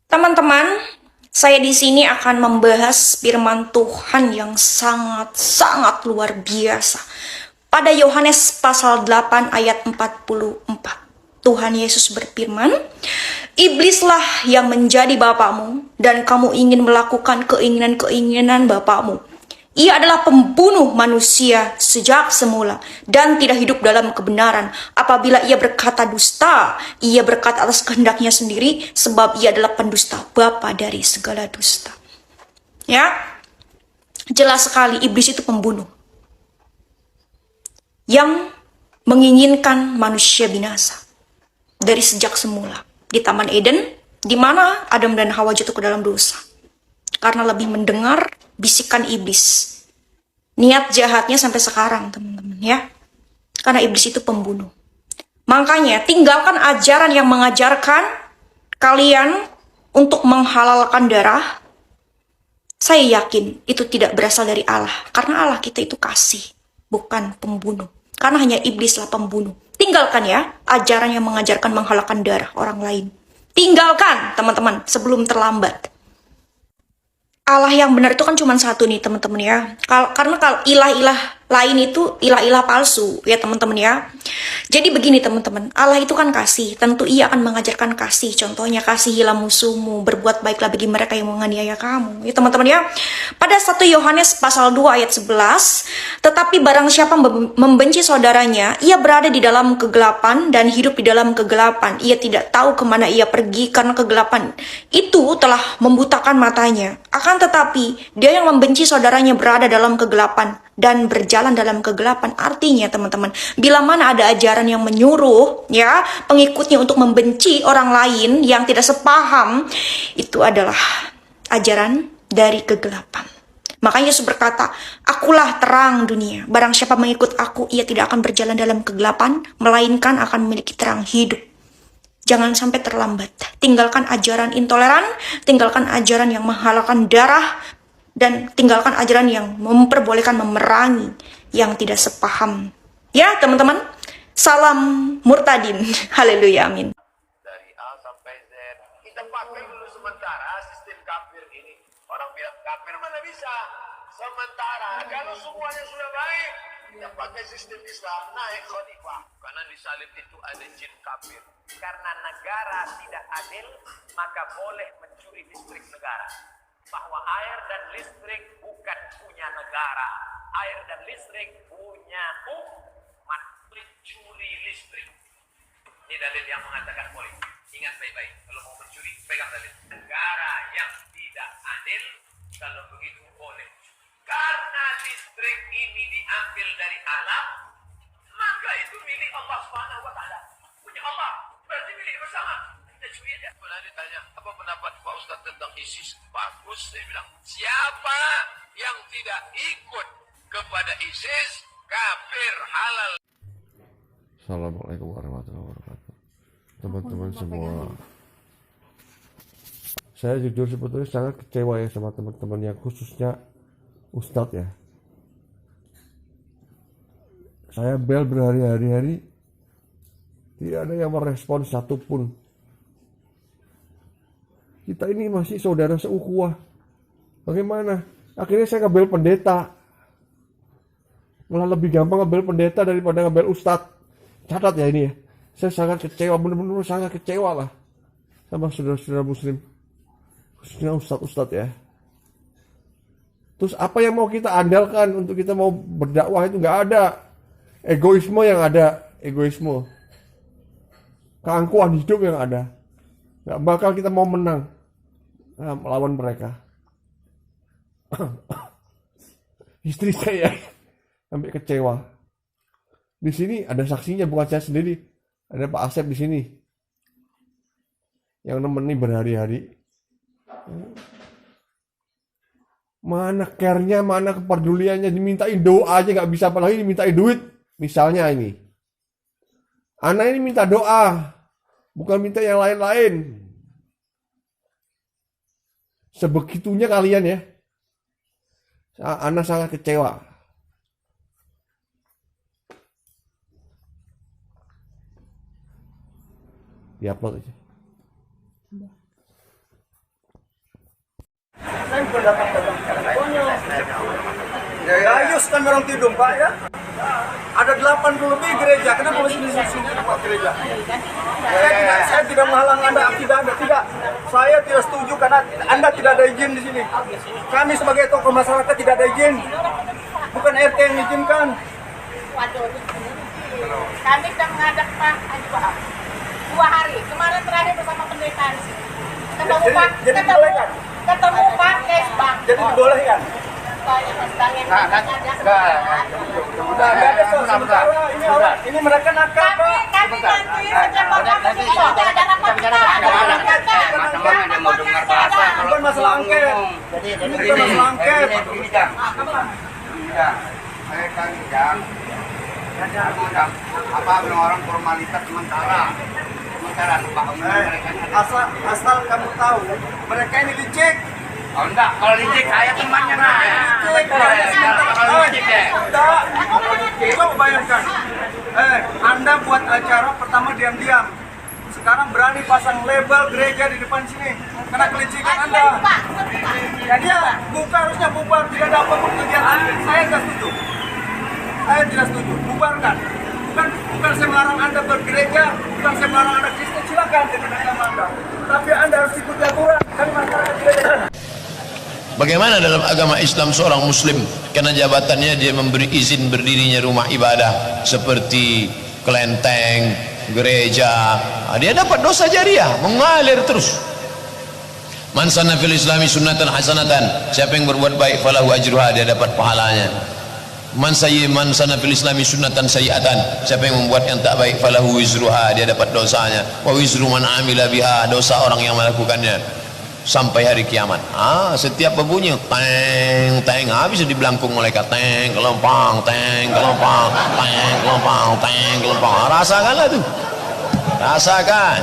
Teman-teman, saya di sini akan membahas firman Tuhan yang sangat-sangat luar biasa. Pada Yohanes pasal 8 ayat 44. Tuhan Yesus berfirman, "Iblislah yang menjadi bapakmu dan kamu ingin melakukan keinginan-keinginan bapakmu. Ia adalah pembunuh manusia sejak semula dan tidak hidup dalam kebenaran. Apabila ia berkata dusta, ia berkata atas kehendaknya sendiri, sebab ia adalah pendusta, bapa dari segala dusta." Ya, jelas sekali iblis itu pembunuh yang menginginkan manusia binasa dari sejak semula di Taman Eden, di mana Adam dan Hawa jatuh ke dalam dosa karena lebih mendengar bisikan iblis. Niat jahatnya sampai sekarang, teman-teman, ya. Karena iblis itu pembunuh. Makanya tinggalkan ajaran yang mengajarkan kalian untuk menghalalkan darah. Saya yakin itu tidak berasal dari Allah, karena Allah kita itu kasih, bukan pembunuh. Karena hanya iblislah pembunuh. Tinggalkan ya ajaran yang mengajarkan menghalalkan darah orang lain. Tinggalkan, teman-teman, sebelum terlambat. Allah yang benar itu kan cuma satu nih, teman-teman ya. Karena kalau ilah-ilah lain itu ilah-ilah palsu ya, teman-teman ya. Jadi begini, teman-teman, Allah itu kan kasih, tentu ia akan mengajarkan kasih. Contohnya, kasihilah musuhmu, berbuat baiklah bagi mereka yang menganiaya kamu ya, teman-teman ya. Pada 1 Yohanes pasal 2 ayat 11, tetapi barang siapa membenci saudaranya, ia berada di dalam kegelapan dan hidup di dalam kegelapan. Ia tidak tahu kemana ia pergi karena kegelapan itu telah membutakan matanya. Akan tetapi dia yang membenci saudaranya berada dalam kegelapan dan berjalan dalam kegelapan. Artinya, teman-teman, bila mana ada ajaran yang menyuruh ya pengikutnya untuk membenci orang lain yang tidak sepaham, itu adalah ajaran dari kegelapan. Makanya Yesus berkata, "Akulah terang dunia. Barang siapa mengikut aku, ia tidak akan berjalan dalam kegelapan, melainkan akan memiliki terang hidup." Jangan sampai terlambat. Tinggalkan ajaran intoleran, tinggalkan ajaran yang menghalalkan darah, dan tinggalkan ajaran yang memperbolehkan memerangi yang tidak sepaham. Ya, teman-teman. Salam murtadin. Haleluya, amin. Dari A sampai Z. Kita pakai dulu sementara sistem kafir ini. Orang bilang kafir mana bisa? Sementara. Kalau semuanya sudah baik, kita pakai sistem Islam, naik khalifah. Karena di salib itu ada jin kafir. Karena negara tidak adil, maka boleh mencuri listrik negara. Bahwa air dan listrik bukan punya negara. Air dan listrik punya umat. Mencuri listrik. Ini dalil yang mengatakan boleh. Ingat baik-baik. Kalau mau mencuri, pegang dalil. Negara yang tidak adil, kalau begitu boleh. Karena listrik ini diambil dari alam, maka itu milik Allah Subhanahu wa Ta'ala. Punya Allah. Berarti milik bersama. Kita curi aja. Pernah ditanya, apa pendapat Pak Ustaz tentang ISIS? Bagus, saya bilang. Siapa yang tidak ikut kepada ISIS, kafir halal. Assalamualaikum warahmatullahi wabarakatuh. Teman-teman semua, saya jujur sebetulnya sangat kecewa ya sama teman-teman yang khususnya Ustadz ya. Saya bel berhari-hari, tidak ada yang merespon satupun. Kita ini masih saudara seukhuwah. Bagaimana? Akhirnya saya ngebel pendeta. Malah lebih gampang ngebel pendeta daripada ngebel Ustadz. Catat ya ini ya. Saya sangat kecewa, benar-benar sangat kecewa lah sama saudara-saudara muslim. Khususnya Ustadz ya. Terus apa yang mau kita andalkan untuk kita mau berdakwah itu nggak ada. Egoisme yang ada, egoisme. Keangkuhan hidup yang ada. Nggak bakal kita mau menang melawan mereka. Istri saya sampai kecewa. Di sini ada saksinya, bukan saya sendiri. Ada Pak Asep di sini yang nemenin berhari-hari. Mana care-nya, mana kepeduliannya, dimintain doa aja nggak bisa, apalagi dimintain duit. Misalnya ini, anak ini minta doa, bukan minta yang lain-lain. Sebegitunya kalian ya. Anak sangat kecewa. Diupload aja. saya bukan datang-datang. Gayus kan orang Tidung Pak ya. Ada 80 lebih gereja. Kenapa masih di sini Pak gereja? Saya tidak menghalang Anda, tidak. Saya tidak setuju karena Anda tidak ada izin di sini. Kami sebagai tokoh masyarakat tidak ada izin. Bukan RT yang izinkan. Waduh, kami sudah mengajak Pak Haji Wahab 2 hari. Kemarin terakhir bersama pendeta di sini. Jadi dibolehkan? Ketemu Pak Kesbang. Jadi dibolehkan? Udah nggak ada soal sementara. Ini mereka nakal Pak. Kami nanti sejak Bapak Presiden ada rapat kita. Bukan masalah angket. Ini bukan masalah angket. Apa orang formalitas sementara Asal kamu tahu, mereka ini licik. Oh enggak, kalau licik saya temannya kalau licik ya. Coba bayangkan. Anda buat acara pertama diam-diam. Sekarang berani pasang label gereja di depan sini karena kelicikan Anda. Dia harusnya bubar, tidak ada apapun kegiatan. Saya tidak setuju. Saya tidak setuju. Bubarkan. Bukan saya melarang Anda bergereja, bukan saya melarang Anda Kristen, silakan dengan agama Anda. Tapi Anda harus ikuti aturan. Kan masyarakat gereja. Bagaimana dalam agama Islam seorang muslim karena jabatannya dia memberi izin berdirinya rumah ibadah seperti kelenteng, gereja, dia dapat dosa jariah mengalir terus. Man sanna fil islami sunnatan hasanatan, siapa yang berbuat baik falahu ajruha, dia dapat pahalanya. Man sanna fil islami sunnatan sayiatan, siapa yang membuat yang tak baik falahu wizruha, dia dapat dosanya. Wa wizru man amila biha, dosa orang yang melakukannya sampai hari kiamat. Setiap berbunyi teng teng, habis di belangkung malaikat, teng kelompang, teng kelompang, teng kelompang, teng kelompang. Rasakanlah tuh, rasakan.